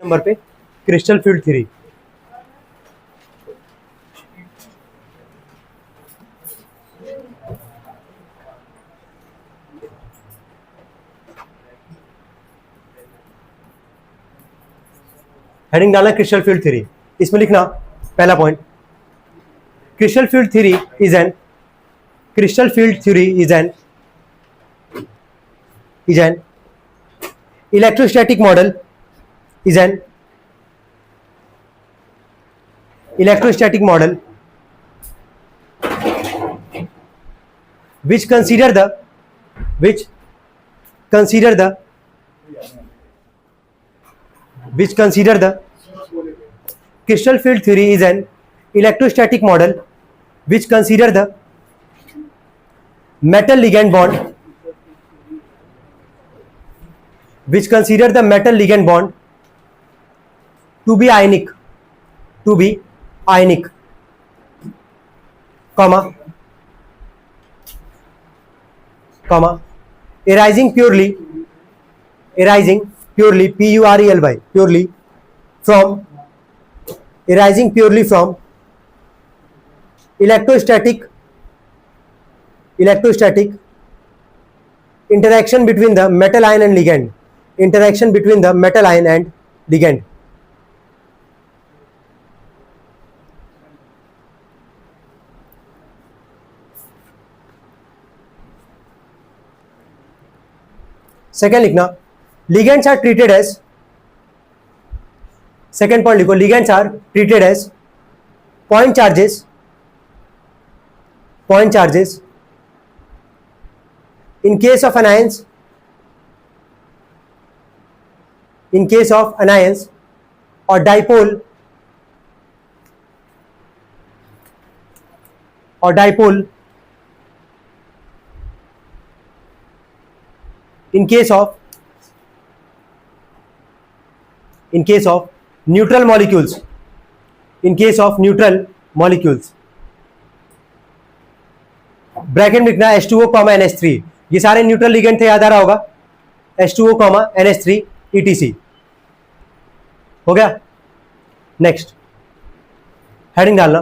Number पे crystal field theory. Heading डालना crystal field theory. इसमें लिखना पहला point, crystal field theory is an crystal field theory is an electrostatic model which consider the crystal field theory is an electrostatic model which consider the metal ligand bond to be ionic comma arising purely from electrostatic interaction between the metal ion and ligand, second लिखना, ligands are treated as, second point लिखो, ligands are treated as point charges in case of anions or dipole in case of neutral molecules, bracket में लिखना H2O, NH3, ये सारे neutral ligand थे, याद आ रहा होगा, H2O, NH3 ETC हो गया। नेक्स्ट हेडिंग डालना,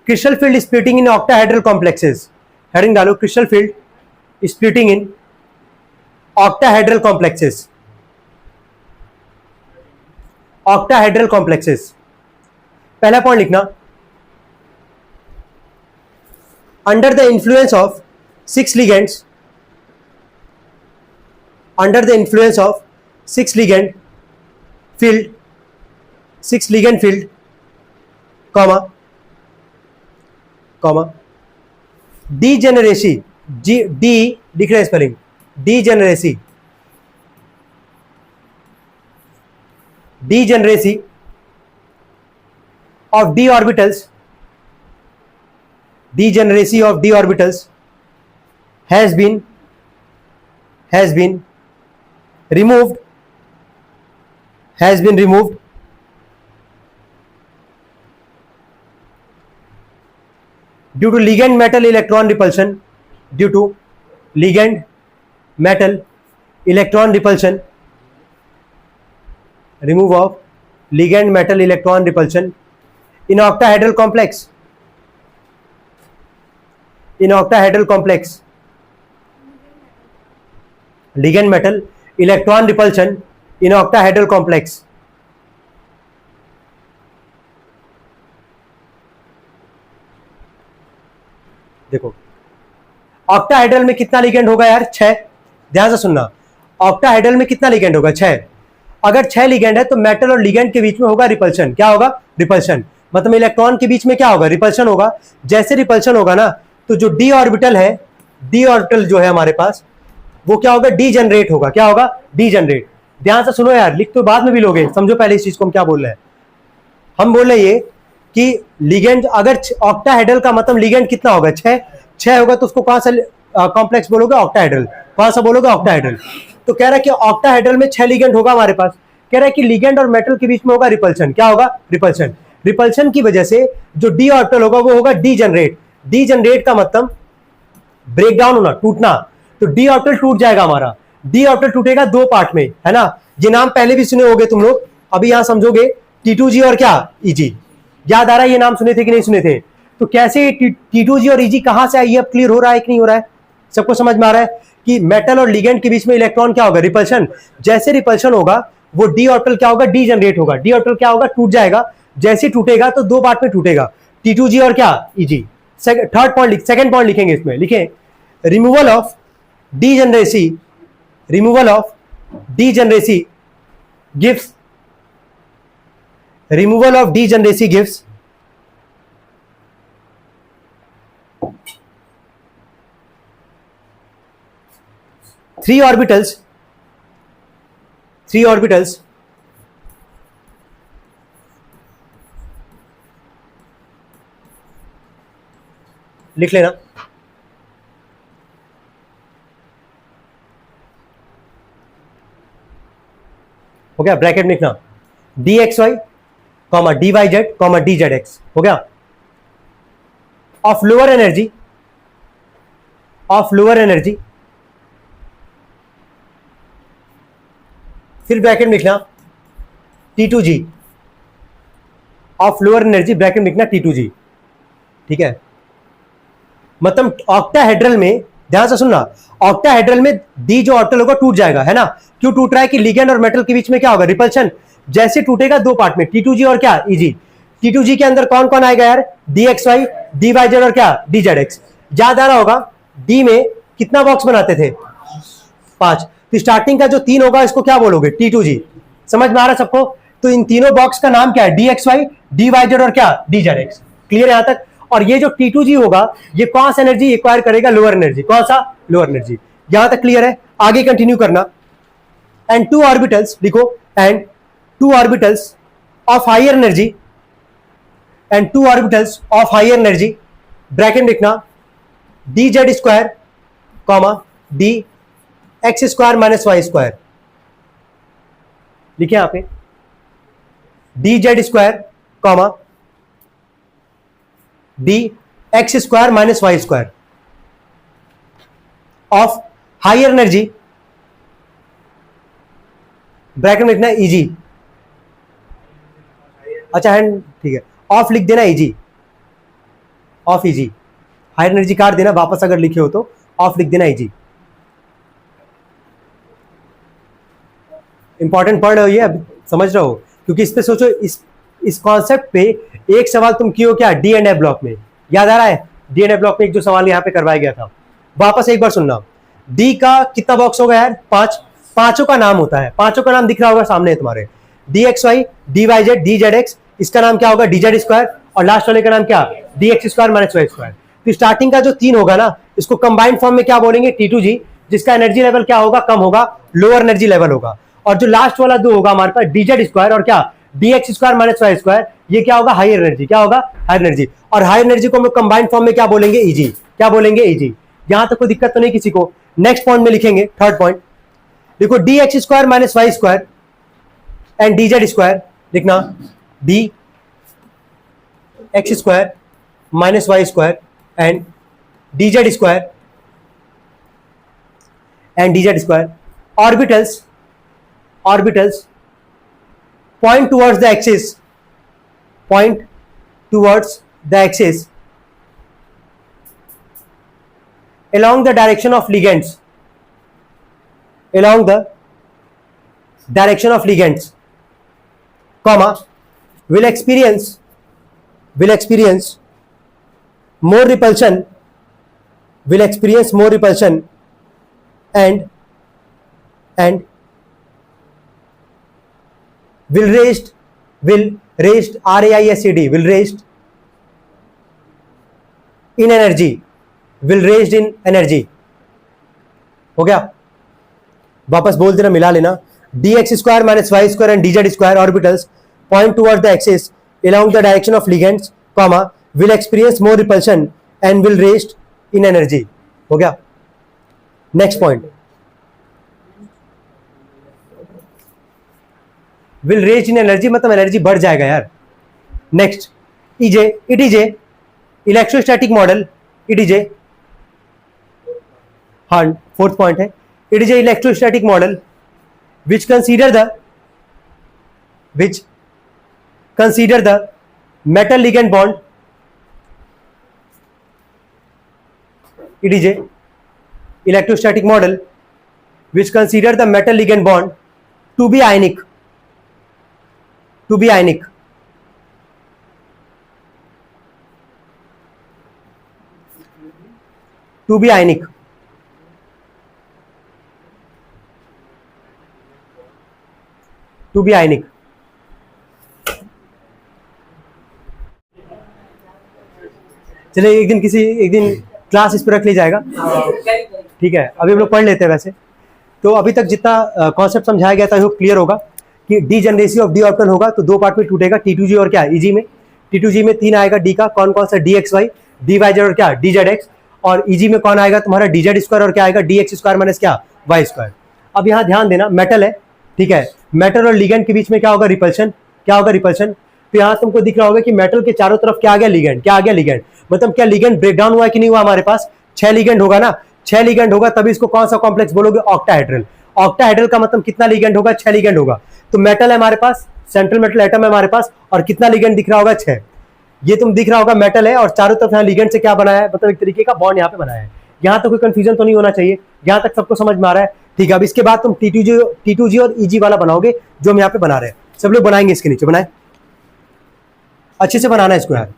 crystal field splitting in octahedral complexes. Heading डालो, crystal field splitting in octahedral complexes. पहला पॉइंट लिखना, under the influence of six ligand field, degeneracy, D लिख रहे हैं spelling, degeneracy of d orbitals has been removed due to ligand metal electron repulsion, remove of ligand metal electron repulsion in octahedral complex, ligand metal electron repulsion in octahedral complex। देखो octahedral में कितना ligand होगा यार, 6, ध्यान से सुनना, octahedral में कितना लिगेंड होगा, 6। अगर 6 लिगेंड है तो मेटल और लिगेंड के बीच में होगा रिपल्शन। क्या होगा, रिपल्शन, मतलब इलेक्ट्रॉन के बीच में क्या होगा, रिपल्शन होगा। जैसे रिपल्शन होगा ना, तो जो डी ऑर्बिटल जो है हमारे पास, वो क्या होगा, डीजनरेट होगा। क्या होगा, डीजनरेट। ध्यान से सुनो यार, लिख तो बाद में भी लोगे, समझो पहले इस चीज को हम क्या बोल रहे हैं। हम बोल रहे ये कि लिगेंड, अगर ऑक्टाहेड्रल का मतलब लिगेंड कितना होगा, 6 होगा, तो उसको कौन सा कॉम्प्लेक्स बोलोगे, ऑक्टाहेड्रल। कौन सा बोलोगे, ऑक्टाहेड्रल। तो कह रहा है कि ऑक्टाहेड्रल में 6 लिगेंड होगा हमारे पास। कह रहा है कि लिगेंड और मेटल के बीच में होगा रिपल्शन। क्या होगा, रिपल्शन। रिपल्शन की वजह से जो डी ऑर्बिटल होगा वो होगा डीजनरेट। डीजनरेट का मतलब ब्रेक डाउन होना, टूटना। तो डी ऑर्बिटल टूट जाएगा हमारा। डी ऑर्बिटल टूटेगा 2 पार्ट में, है ना। ये नाम पहले भी सुने होगे तुम लोग, अभी यहां समझोगे T2G और क्या Eg। याद आ रहा है ये नाम सुने थे कि नहीं सुने थे? तो कैसे T2G और Eg कहां से आई है, अब क्लियर हो रहा है कि नहीं हो रहा है? सबको समझ में आ रहा है कि मेटल और लिगेंड के बीच में इलेक्ट्रॉन क्या होगा, रिपल्शन। जैसे रिपल्शन होगा वो डी ऑर्बिटल क्या होगा, डी जनरेट होगा। डी ऑर्बिटल क्या होगा, टूट जाएगा। जैसे टूटेगा तो दो पार्ट में टूटेगा, T2G और क्या Eg। Third point second point लिखेंगे इसमें, लिखें removal of degeneracy, removal of degeneracy gives, removal of degeneracy gives three orbitals लिख लेना। हो गया, ब्रैकेट में लिखना dxy comma dyz comma dzx, हो गया। Of lower energy, of lower energy, फिर ब्रैकेट में लिखना T2G, of lower energy bracket में लिखना T2G, ठीक है। मतलब ऑक्टाहेड्रल में, ध्यान से सुनना, ऑक्टाहेड्रल में डी जो ऑर्बिटल होगा टूट जाएगा, है ना। क्यों टूट रहा है कि लिगेंड और मेटल के बीच में क्या होगा, रिपल्शन। जैसे टूटेगा दो पार्ट में, T2G और क्या Eg। T2G के अंदर कौन कौन आएगा यार, dxy dyz और क्या dzx। याद आ रहा होगा डी में कितना बॉक्स बनाते थे, 5। तो स्टार्टिंग का जो 3 होगा इसको क्या बोलोगे, T2G। समझ में आ रहा है सबको? तो इन तीनों बॉक्स का नाम क्या है, dxy dyz और क्या dzx। क्लियर है यहां तक? और ये जो T2G होगा ये कौन सा एनर्जी एक्वायर करेगा, लोअर एनर्जी। कौन सा, लोअर एनर्जी। यहां तक क्लियर है? आगे कंटिन्यू करना। एंड टू ऑर्बिटल्स लिखो, and two orbitals of higher energy, and two orbitals of higher energy, bracket लिखना dz square comma D X square minus Y square, लिखे यहां पे dz square comma D X square minus Y square of higher energy, bracket में लिखना Eg। अच्छा hand, ठीक है, of लिख देना Eg, of Eg। Higher energy काट देना, वापस अगर लिखे हो तो ऑफ लिख देना Eg। इंपॉर्टेंट पढ़ रहे हो ये, अब समझ रहे हो? क्योंकि इस पे सोचो, इस कॉन्सेप्ट पे एक सवाल तुम किए क्या, डी एंड ए ब्लॉक में। याद आ रहा है? डी एंड ए ब्लॉक में एक जो सवाल यहां पे करवाया गया था, वापस एक बार सुनना। डी का कितना बॉक्स होगा यार, 5। पांचों का नाम होता है, पांचों का नाम दिख रहा होगा सामने तुम्हारे, dxy dyz dzx, इसका नाम क्या होगा, dz स्क्वायर, और लास्ट वाले का नाम क्या, dx square minus Y square. तो स्टार्टिंग का जो 3 होगा ना, इसको कंबाइंड फॉर्म में क्या बोलेंगे, T2G, जिसका एनर्जी लेवल क्या होगा, कम होगा, लोअर एनर्जी लेवल होगा। और जो लास्ट वाला 2 होगा हमारे पास, dz स्क्वायर और क्या, dx square minus Y square, ये क्या होगा, हायर एनर्जी। क्या होगा, हायर एनर्जी। और हायर एनर्जी को हम कंबाइंड फॉर्म में क्या बोलेंगे, Eg। क्या बोलेंगे, Eg। यहां तक कोई दिक्कत तो नहीं किसी को? नेक्स्ट पॉइंट में लिखेंगे, थर्ड पॉइंट देखो, dx square minus Y square and dz square, लिखना D X square minus Y square and dz square and dz square, orbitals point towards the axis, point towards the axis along the direction of ligands, along the direction of ligands, comma, will experience more repulsion, will experience more repulsion and will raised raised will raised in energy, will raised in energy। हो गया? वापस बोल देना, मिला लेना, dx square minus Y square and dz square orbitals point towards the axis along the direction of ligands, comma, will experience more repulsion and will raised in energy। हो गया? Next point, will raise in energy, मतलब energy बढ़ जाएगा यार। Next, it is a electrostatic model, it is a, हाँ fourth point है, it is a electrostatic model which consider the metal ligand bond, it is a electrostatic model which consider the metal ligand bond to be ionic, to be ionic. To be ionic. To be ionic. चलिए एक दिन class इस पर रख ली जाएगा, ठीक है। अभी हम लोग पढ़ लेते हैं। वैसे तो अभी तक जितना कॉन्सेप्ट समझाया गया था वो क्लियर होगा कि डीजेनरेसी ऑफ डी ऑर्बिटल होगा तो दो पार्ट में टूटेगा, T2G और क्या Eg में। T2G में 3 आएगा डी का, कौन कौन सा DXY, DYZ और क्या DZX, और Eg में कौन आएगा तुम्हारा DZ स्क्वायर और क्या आएगा DX स्क्वायर माइनस क्या Y स्क्वायर। अब यहाँ ध्यान देना, मेटल है, ठीक है, मेटल और लिगेंड के बीच में क्या होगा रिपल्शन, क्या होगा रिपल्शन। तो यहाँ तुमको दिख रहा होगा कि मेटल के चारों तरफ क्या आ गया लिगेंड, क्या आ गया लिगेंड। मतलब क्या लिगेंड ब्रेक डाउन हुआ कि नहीं हुआ, हमारे पास 6 लिगेंड होगा ना, 6 लिगेंड होगा तभी इसको कौन सा कॉम्प्लेक्स बोलोगे, ऑक्टाहेड्रल। ऑक्टाहेड्रल का मतलब कितना लिगेंड होगा, 6 लिगेंड होगा। तो मेटल है हमारे पास, सेंट्रल मेटल एटम है हमारे पास, और कितना लिगेंड दिख रहा होगा 6। ये तुम दिख रहा होगा मेटल है और चारों तरफ यहाँ लिगेंड से क्या बनाया है, मतलब एक तरीके का बॉन्ड यहाँ पे बनाया है। यहाँ तक कोई कंफ्यूजन तो नहीं होना चाहिए, यहाँ तक सबको समझ में आ रहा है, ठीक है। अब इसके बाद तुम T2G और Eg वाला बनाओगे जो हम यहाँ पे बना रहे हैं। सब लोग बनाएंगे, इसके नीचे बनाए, अच्छे से बनाना है इसको यार।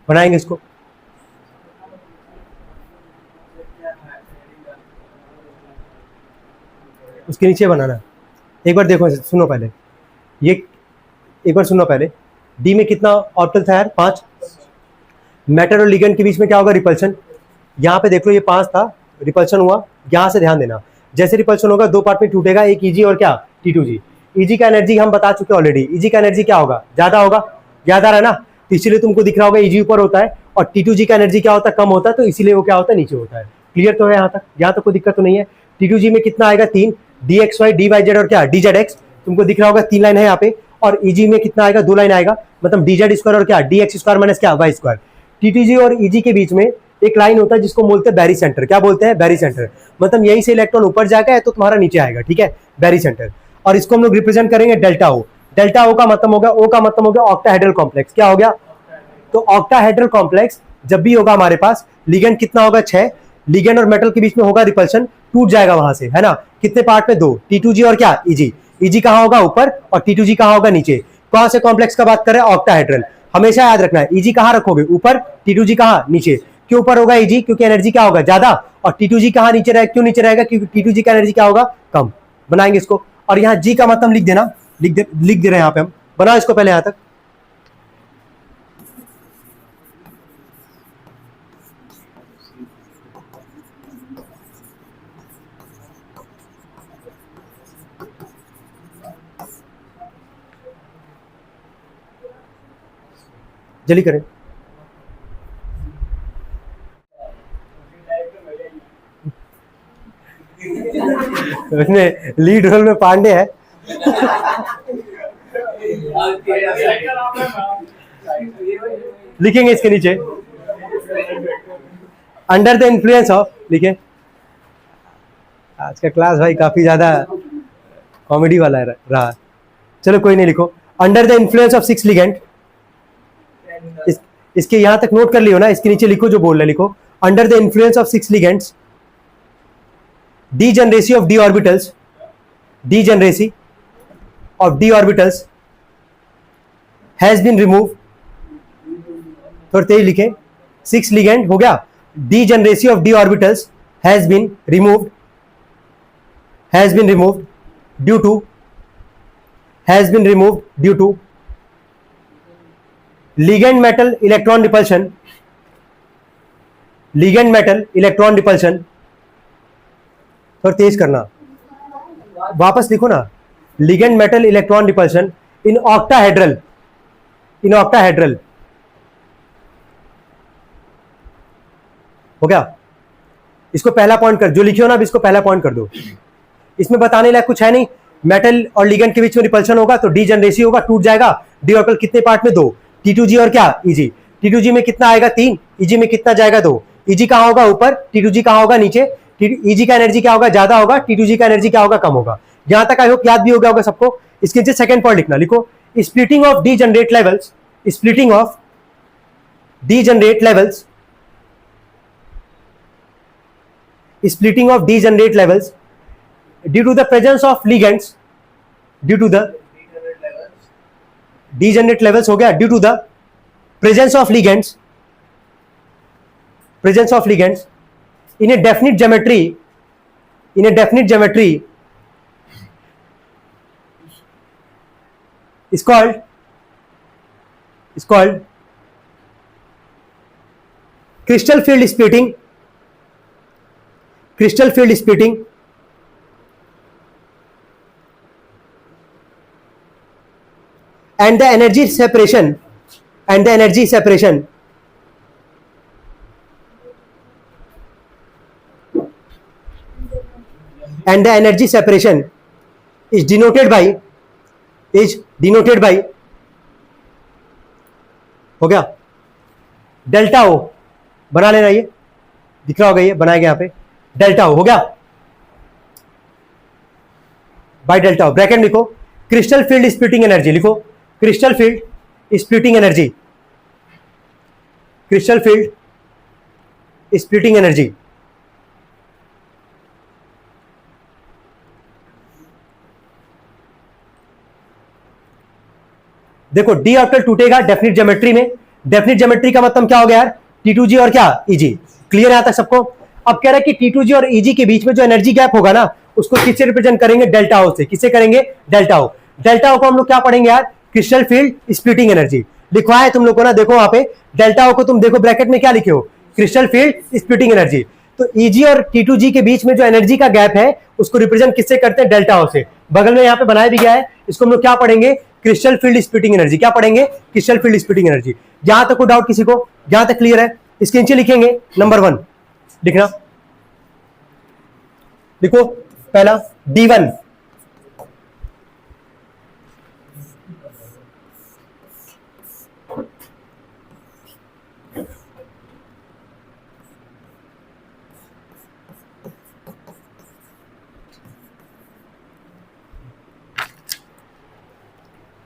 बनाएंगे इसको। उसके नीचे बनाना। एक बार देखो, सुनो पहले, ये एक बार सुनो पहले। डी में कितना ऑर्बिटल था यार, 5। मेटल और लिगेंड के बीच में क्या होगा रिपल्शन। यहाँ पे देख लो ये 5 था, रिपल्शन हुआ। यहाँ से ध्यान देना, जैसे रिपल्शन होगा दो पार्ट में टूटेगा, एक Eg और क्या T2G। Eg का एनर्जी हम बता चुके ऑलरेडी, Eg का एनर्जी क्या होगा, ज्यादा होगा, याद आ रहा है ना। तो इसीलिए तुमको दिख रहा होगा Eg ऊपर होता है और T2G का एनर्जी क्या होता है, कम होता है, तो इसीलिए वो क्या होता है, नीचे होता है। क्लियर तो है यहाँ तक, यहाँ तक कोई दिक्कत तो नहीं है। T2G में कितना आएगा, 3, DXY DYZ और क्या DZX, तुमको दिख रहा होगा 3 लाइन है यहाँ पे। और Eg में कितना आएगा, 2 लाइन आएगा, मतलब DZ स्क्वायर और क्या DX स्क्वायर माइनस क्या Y स्क्वायर। T2G और Eg के बीच में एक लाइन होता है जिसको बोलते हैं बैरी सेंटर। क्या बोलते हैं, बैरी सेंटर। मतलब यहीं से इलेक्ट्रॉन ऊपर जाएगा तो तुम्हारा नीचे आएगा, ठीक है, बैरी सेंटर। और इसको हम लोग रिप्रेजेंट करेंगे डेल्टा O। डेल्टा O का मतलब होगा, O का मतलब हो गया ऑक्टाहेड्रल कॉम्प्लेक्स। क्या हो गया, तो ऑक्टाहेड्रल कॉम्प्लेक्स जब भी होगा हमारे पास, लिगेंड कितना होगा, 6। लिगेंड और मेटल के बीच में होगा रिपल्शन, टूट जाएगा वहां से, है ना। कितने पार्ट में, 2, T2G और क्या Eg। Eg कहाँ होगा, ऊपर, और T2G कहाँ होगा, नीचे। कौन से कॉम्प्लेक्स का बात कर रहे हैं, ऑक्टाहेड्रल। हमेशा याद रखना है, Eg कहाँ रखोगे, ऊपर, T2G कहाँ, नीचे। क्यों ऊपर होगा Eg, क्योंकि एनर्जी क्या होगा, ज्यादा। और T2G कहाँ नीचे रहेगा, क्यों नीचे रहेगा, क्योंकि T2G का एनर्जी क्या होगा, कम। बनाएंगे इसको। और यहाँ G का मतलब लिख देना, लिख दे रहे हैं यहाँ पे हम। बनाओ इसको पहले यहाँ तक। जल्दी करें। उसमें लीड रोल में पांडे है। लिखेंगे इसके नीचे, अंडर द इन्फ्लुएंस ऑफ, लिखे। आज का क्लास भाई काफी ज्यादा कॉमेडी वाला रहा। चलो कोई नहीं, लिखो under the influence of 6 ligand. इसके यहां तक नोट कर लियो ना, इसके नीचे लिखो जो बोल रहे, लिखो under the influence of 6 ligands degeneration of d orbitals, degeneration of d orbitals has been removed। थोड़ा तेज लिखें, 6 लिगेंड हो गया, degeneration of d orbitals has been removed due to ligand metal electron repulsion, थोड़ा तेज करना, वापस लिखो ना, ligand metal electron repulsion in octahedral, हो गया। इसको पहला पॉइंट कर, जो लिखे हो ना अभी इसको पहला पॉइंट कर दो। इसमें बताने लायक कुछ है नहीं, मेटल और लिगेंड के बीच में रिपल्शन होगा तो डीजनरेसी होगा, टूट जाएगा। डी ऑर्बिटल कितने पार्ट में? 2, T2G और क्या Eg। T2G में कितना आएगा? 3, Eg में कितना जाएगा? 2। Eg कहां होगा? ऊपर, T2G कहां होगा? नीचे। Eg का एनर्जी क्या होगा? ज्यादा होगा, T2G का एनर्जी क्या होगा? कम होगा। यहां तक आई होप याद भी हो गया होगा सबको। इसके नीचे सेकंड पॉइंट लिखना, लिखो splitting of degenerate levels, splitting of degenerate levels due to the presence of ligands, degenerate levels हो गया, due to the presence of ligands in a definite geometry is called crystal field splitting, and the energy separation is denoted by हो गया delta ओ, बना लेना, ये दिख रहा होगा, ये बनाया गया यहाँ पे, डेल्टा ओ हो गया, बाय डेल्टा ओ। ब्रैकेट लिखो क्रिस्टल फील्ड स्प्लिटिंग एनर्जी, लिखो क्रिस्टल फील्ड स्प्लिटिंग एनर्जी, देखो डी ऑर्बिटल टूटेगा डेफिनिट ज्योमेट्री में। डेफिनिट ज्योमेट्री का मतलब क्या हो गया यार? T2G और क्या Eg। क्लियर है यहां तक सबको? अब कह रहा है कि T2G और Eg के बीच में जो एनर्जी गैप होगा ना, उसको किससे रिप्रेजेंट करेंगे? डेल्टा ओ से। किससे करेंगे? डेल्टा ओ। डेल्टा ओ को हम लोग क्या पढ़ेंगे यार? Crystal field splitting energy. लिखवा है तुम लोग को ना, देखो वहां पे डेल्टा ओ को तुम देखो ब्रैकेट में क्या लिखे हो? Crystal field splitting energy. तो Eg और T2G के बीच में जो एनर्जी का गैप है उसको रिप्रेजेंट किससे करते हैं? डेल्टा ओ से। बगल में यहाँ पे बनाया भी गया है, इसको हम लोग क्या पढ़ेंगे? Crystal field splitting energy. क्या पढ़ेंगे? Crystal field splitting energy. यहां तक कोई डाउट किसी को? यहां तक क्लियर है? इसके नीचे लिखेंगे नंबर 1, लिखना, लिखो पहला D1,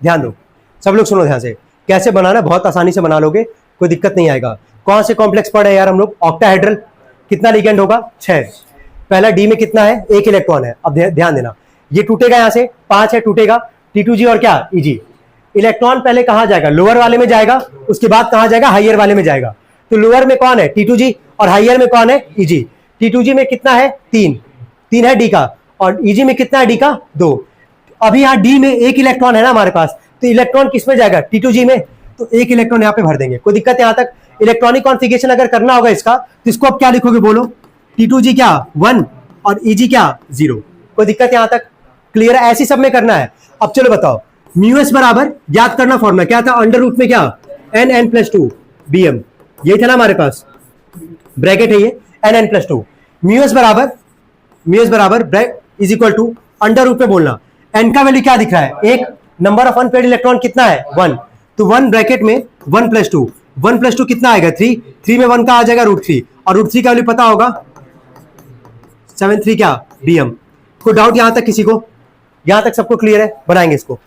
ध्यान दो सब लोग, सुनो ध्यान से, कैसे बनाना, बहुत आसानी से बना लोगे, कोई दिक्कत नहीं आएगा। कौन से कॉम्प्लेक्स पढ़े यार हम लोग? ऑक्टाहेड्रल। कितना लिगेंड होगा? 6। पहला डी में कितना है? 1 इलेक्ट्रॉन है। अब ध्यान देना, ये टूटेगा यहां से, 5 है, टूटेगा। T2G और क्या Eg। इलेक्ट्रॉन पहले कहां जाएगा? लोअर वाले में जाएगा, उसके बाद कहां जाएगा? हाइयर वाले में जाएगा। तो लोअर में कौन है? T2G, और हाइयर में कौन है? Eg। T2G में कितना है? 3 है डी का, और Eg में कितना है? डी का 2। अभी यहाँ डी में 1 इलेक्ट्रॉन है ना हमारे पास, तो इलेक्ट्रॉन किस में जाएगा? T2G में। तो 1 इलेक्ट्रॉन यहाँ पे भर देंगे। कोई दिक्कत यहाँ तक? इलेक्ट्रॉनिक कॉन्फ़िगरेशन अगर करना होगा इसका, तो इसको अब क्या लिखोगे बोलो? T2G क्या 1 और Eg क्या 0। कोई दिक्कत यहाँ तक? क्लियर है? ऐसी सब में करना है। अब चलो बताओ, म्यूएस बराबर, याद करना फॉर्मूला क्या था? अंडर रूट में क्या? n+2 Bm, यही था ना हमारे पास, ब्रैकेट है ये, n+2। म्यूएस बराबर is equal to under root में बोलना, n का वैल्यू क्या दिख रहा है? 1। नंबर ऑफ अनपेयर्ड इलेक्ट्रॉन कितना है? 1। तो 1 ब्रैकेट में 1+2, 1+2 कितना आएगा? 3। 3 में 1 का आ जाएगा √3, और √3 का वैल्यू पता होगा 73 क्या Bm। कोई डाउट यहां तक किसी को? यहां तक सबको क्लियर है? बनाएंगे इसको।